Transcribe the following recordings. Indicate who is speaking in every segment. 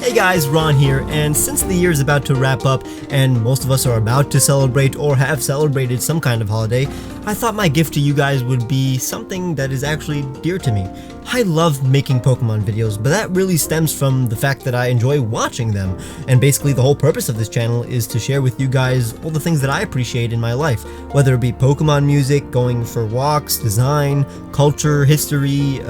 Speaker 1: Hey guys, Ron here, and since the year is about to wrap up and most of us are about to celebrate or have celebrated some kind of holiday, I thought my gift to you guys would be something that is actually dear to me. I love making Pokemon videos, but that really stems from the fact that I enjoy watching them, and basically the whole purpose of this channel is to share with you guys all the things that I appreciate in my life, whether it be Pokemon music, going for walks, design, culture, history,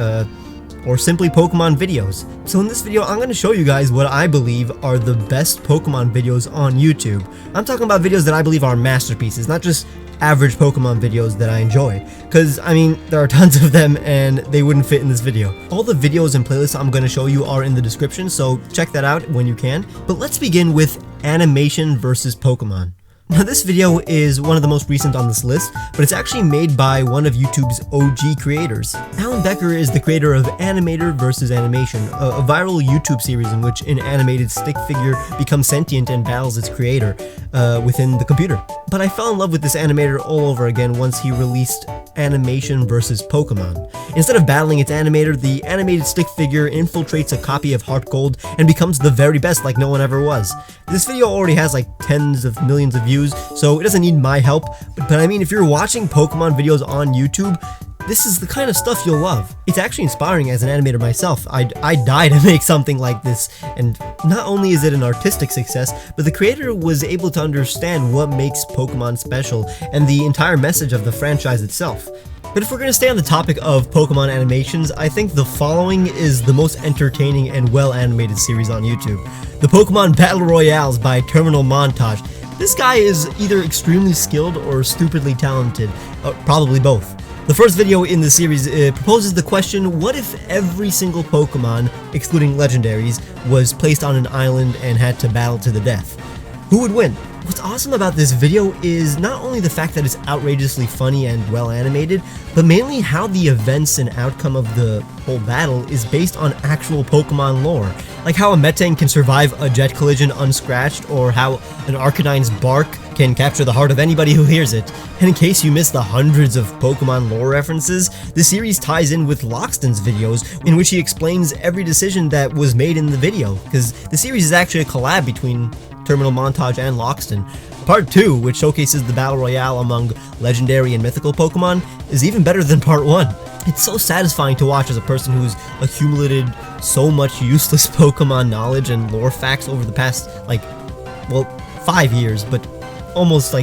Speaker 1: or simply Pokemon videos. So in this video, I'm going to show you guys what I believe are the best Pokemon videos on YouTube. I'm talking about videos that I believe are masterpieces, not just average Pokemon videos that I enjoy. Because, I mean, there are tons of them and they wouldn't fit in this video. All the videos and playlists I'm going to show you are in the description, so check that out when you can. But let's begin with animation versus Pokemon. Now this video is one of the most recent on this list, but it's actually made by one of YouTube's OG creators. Becker is the creator of Animator vs. Animation, a viral YouTube series in which an animated stick figure becomes sentient and battles its creator within the computer. But I fell in love with this animator all over again once he released Animation vs. Pokemon. Instead of battling its animator, the animated stick figure infiltrates a copy of Heart Gold and becomes the very best like no one ever was. This video already has like tens of millions of views, so it doesn't need my help, but I mean, if you're watching Pokemon videos on YouTube, this is the kind of stuff you'll love. It's actually inspiring as an animator myself. I die to make something like this, and not only is it an artistic success, but the creator was able to understand what makes Pokemon special and the entire message of the franchise itself. But if we're going to stay on the topic of Pokemon animations, I think the following is the most entertaining and well-animated series on YouTube. The Pokemon Battle Royales by TernimalMontage. This guy is either extremely skilled or stupidly talented, probably both. The first video in the series proposes the question, what if every single Pokemon, excluding legendaries, was placed on an island and had to battle to the death? Who would win? What's awesome about this video is not only the fact that it's outrageously funny and well animated, but mainly how the events and outcome of the whole battle is based on actual Pokemon lore. Like how a Metang can survive a jet collision unscratched, or how an Arcanine's bark can capture the heart of anybody who hears it. And in case you missed the hundreds of Pokemon lore references, the series ties in with Loxton's videos, in which he explains every decision that was made in the video, because the series is actually a collab between TernimalMontage and Loxton. Part 2, which showcases the Battle Royale among legendary and mythical Pokemon, is even better than Part 1. It's so satisfying to watch as a person who's accumulated so much useless Pokemon knowledge and lore facts over the past, 5 years, but almost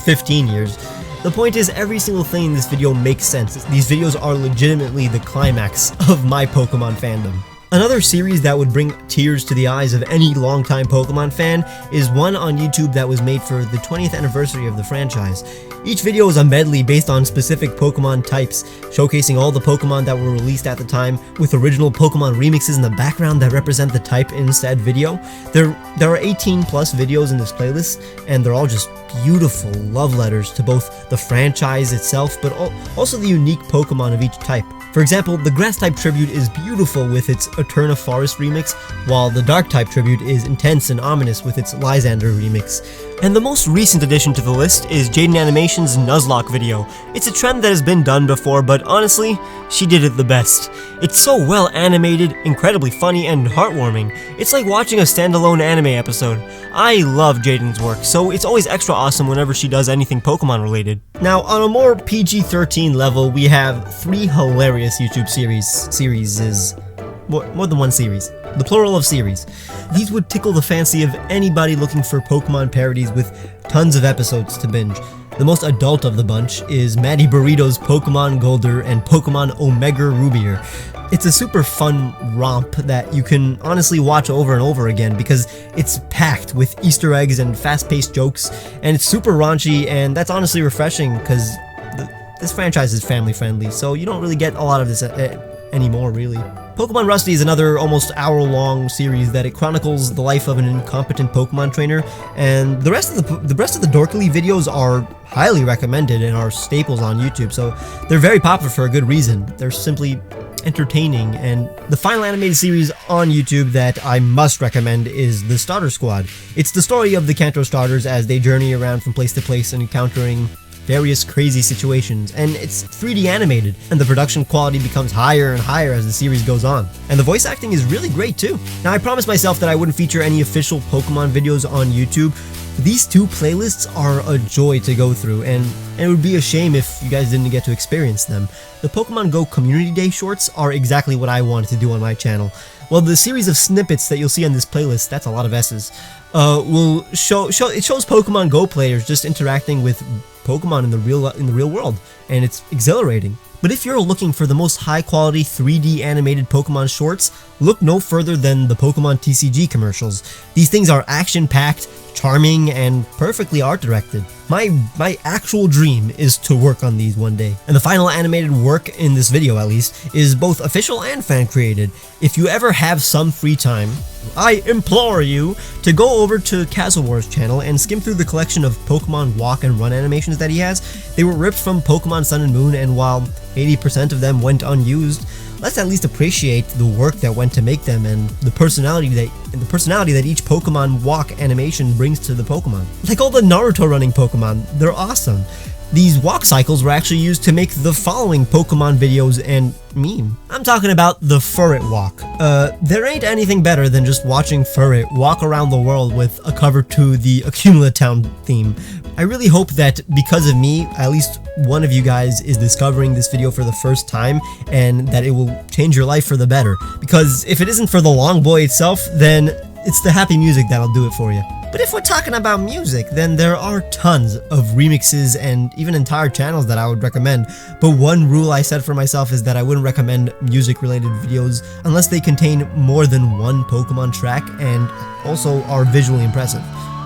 Speaker 1: 15 years. The point is, every single thing in this video makes sense. These videos are legitimately the climax of my Pokemon fandom. Another series that would bring tears to the eyes of any longtime Pokemon fan is one on YouTube that was made for the 20th anniversary of the franchise. Each video is a medley based on specific Pokemon types, showcasing all the Pokemon that were released at the time, with original Pokemon remixes in the background that represent the type in said video. There are 18 plus videos in this playlist, and they're all just beautiful love letters to both the franchise itself, but also the unique Pokemon of each type. For example, the Grass-type tribute is beautiful with its Eterna Forest remix, while the Dark-type tribute is intense and ominous with its Lysander remix. And the most recent addition to the list is Jaden Animation's Nuzlocke video. It's a trend that has been done before, but honestly, she did it the best. It's so well animated, incredibly funny, and heartwarming. It's like watching a standalone anime episode. I love Jaden's work, so it's always extra awesome whenever she does anything Pokemon related. Now, on a more PG-13 level, we have 3 hilarious YouTube series. More than one series. The plural of series. These would tickle the fancy of anybody looking for Pokemon parodies with tons of episodes to binge. The most adult of the bunch is Maddie Burrito's Pokemon Golder and Pokemon Omega Rubier. It's a super fun romp that you can honestly watch over and over again because it's packed with Easter eggs and fast-paced jokes, and it's super raunchy, and that's honestly refreshing because this franchise is family-friendly, so you don't really get a lot of this anymore, really. Pokemon Rusty is another almost hour-long series that it chronicles the life of an incompetent Pokemon trainer, and the rest of the Dorkly videos are highly recommended and are staples on YouTube, so they're very popular for a good reason. They're simply entertaining. And the final animated series on YouTube that I must recommend is the Starter Squad. It's the story of the Kanto starters as they journey around from place to place and encountering various crazy situations, and it's 3D animated, and the production quality becomes higher and higher as the series goes on. And the voice acting is really great too. Now, I promised myself that I wouldn't feature any official Pokemon videos on YouTube. These two playlists are a joy to go through, and it would be a shame if you guys didn't get to experience them. The Pokemon Go Community Day shorts are exactly what I wanted to do on my channel. Well, the series of snippets that you'll see on this playlist, that's a lot of S's, it shows Pokemon Go players just interacting with Pokemon in the real world, and it's exhilarating. But if you're looking for the most high-quality 3D animated Pokemon shorts, look no further than the Pokemon TCG commercials. These things are action-packed, charming, and perfectly art-directed. My actual dream is to work on these one day. And the final animated work in this video, at least, is both official and fan-created. If you ever have some free time, I implore you to go over to Castle Wars channel and skim through the collection of Pokemon walk and run animations that he has. They were ripped from Pokemon Sun and Moon, and while 80% of them went unused, let's at least appreciate the work that went to make them and the personality that each Pokemon walk animation brings to the Pokemon. Like all the Naruto running Pokemon, they're awesome. These walk cycles were actually used to make the following Pokemon videos and meme. I'm talking about the Furret walk. There ain't anything better than just watching Furret walk around the world with a cover to the Accumula Town theme. I really hope that because of me, at least one of you guys is discovering this video for the first time, and that it will change your life for the better. Because if it isn't for the long boy itself, then it's the happy music that'll do it for you. But if we're talking about music, then there are tons of remixes and even entire channels that I would recommend. But one rule I set for myself is that I wouldn't recommend music-related videos unless they contain more than one Pokemon track and also are visually impressive.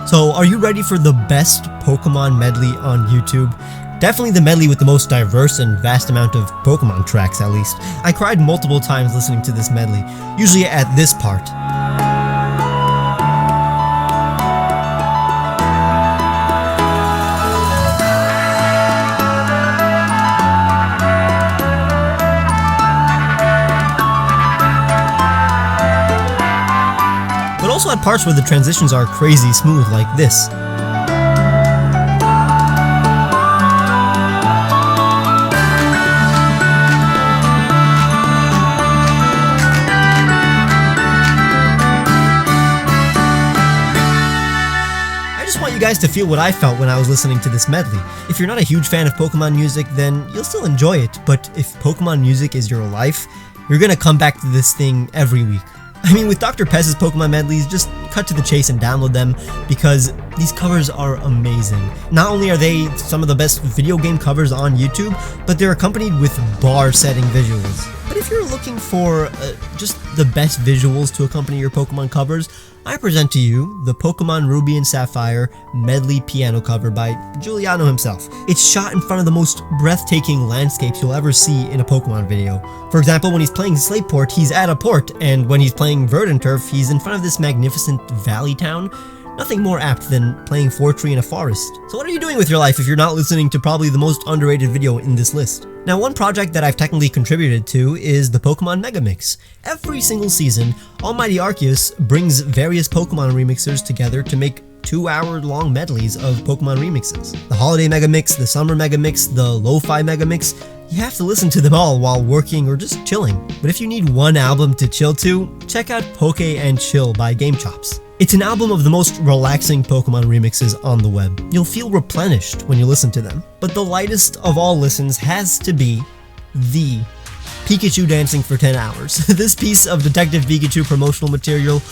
Speaker 1: So are you ready for the best Pokemon medley on YouTube? Definitely the medley with the most diverse and vast amount of Pokemon tracks, at least. I cried multiple times listening to this medley, usually at this part. Also at parts where the transitions are crazy smooth like this. I just want you guys to feel what I felt when I was listening to this medley. If you're not a huge fan of Pokemon music, then you'll still enjoy it, but if Pokemon music is your life, you're gonna come back to this thing every week. I mean, with Dr. Pez's Pokemon medleys, just cut to the chase and download them, because these covers are amazing. Not only are they some of the best video game covers on YouTube, but they're accompanied with bar-setting visuals. But if you're looking for just the best visuals to accompany your Pokemon covers, I present to you the Pokemon Ruby and Sapphire medley piano cover by Giuliano himself. It's shot in front of the most breathtaking landscapes you'll ever see in a Pokemon video. For example, when he's playing Slateport, he's at a port, and when he's playing Verdant Turf, he's in front of this magnificent valley town. Nothing more apt than playing Fortree in a forest. So what are you doing with your life if you're not listening to probably the most underrated video in this list? Now, one project that I've technically contributed to is the Pokemon Megamix. Every single season, Almighty Arceus brings various Pokemon remixers together to make 2-hour-long medleys of Pokemon remixes. The Holiday Megamix, the Summer Megamix, the Lo-Fi Megamix, you have to listen to them all while working or just chilling. But if you need one album to chill to, check out Poke and Chill by Game Chops. It's an album of the most relaxing Pokemon remixes on the web. You'll feel replenished when you listen to them. But the lightest of all listens has to be the Pikachu dancing for 10 hours. This piece of Detective Pikachu promotional material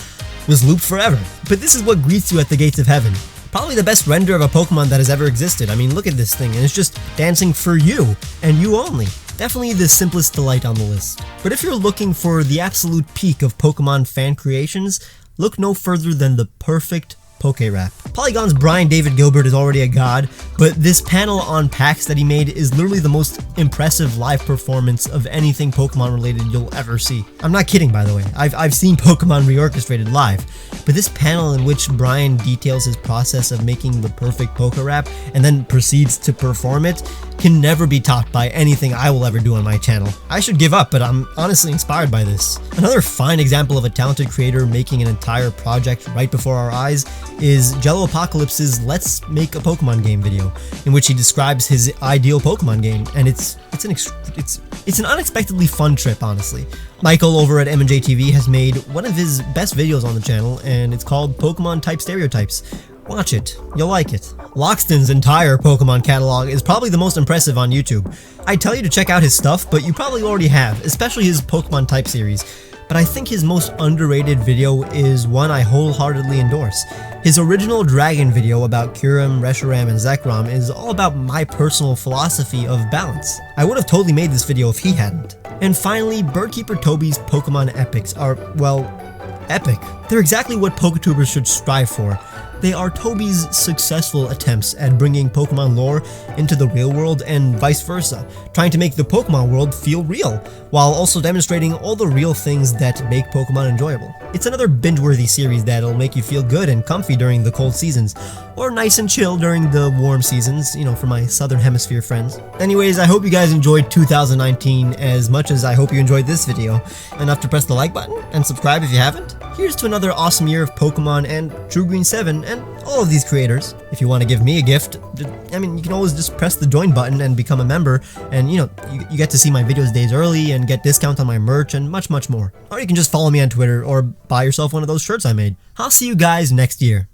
Speaker 1: was looped forever. But this is what greets you at the gates of heaven. Probably the best render of a Pokemon that has ever existed. I mean, look at this thing, and it's just dancing for you, and you only. Definitely the simplest delight on the list. But if you're looking for the absolute peak of Pokemon fan creations, look no further than the perfect Poke Rap. Polygon's Brian David Gilbert is already a god, but this panel on packs that he made is literally the most impressive live performance of anything Pokemon related you'll ever see. I'm not kidding, by the way. I've seen Pokemon reorchestrated live, but this panel in which Brian details his process of making the perfect Poke Rap and then proceeds to perform it can never be topped by anything I will ever do on my channel. I should give up, but I'm honestly inspired by this. Another fine example of a talented creator making an entire project right before our eyes is Apocalypse's Let's Make a Pokemon Game video, in which he describes his ideal Pokemon game, and it's an unexpectedly fun trip, honestly. Michael over at M&J TV has made one of his best videos on the channel, and it's called Pokemon Type Stereotypes. Watch it, you'll like it. Lockston's entire Pokemon catalog is probably the most impressive on YouTube. I'd tell you to check out his stuff, but you probably already have, especially his Pokemon Type series. But I think his most underrated video is one I wholeheartedly endorse. His original Dragon video about Kyurem, Reshiram, and Zekrom is all about my personal philosophy of balance. I would have totally made this video if he hadn't. And finally, Birdkeeper Toby's Pokemon Epics are, well, epic. They're exactly what Poketubers should strive for. They are Toby's successful attempts at bringing Pokemon lore into the real world and vice versa, trying to make the Pokemon world feel real, while also demonstrating all the real things that make Pokemon enjoyable. It's another binge-worthy series that'll make you feel good and comfy during the cold seasons, or nice and chill during the warm seasons, you know, for my Southern Hemisphere friends. Anyways, I hope you guys enjoyed 2019 as much as I hope you enjoyed this video. Enough to press the like button and subscribe if you haven't? Here's to another awesome year of Pokemon and True Green 7 and all of these creators. If you want to give me a gift, I mean, you can always just press the join button and become a member, and you know, you get to see my videos days early and get discounts on my merch and much more. Or you can just follow me on Twitter or buy yourself one of those shirts I made. I'll see you guys next year.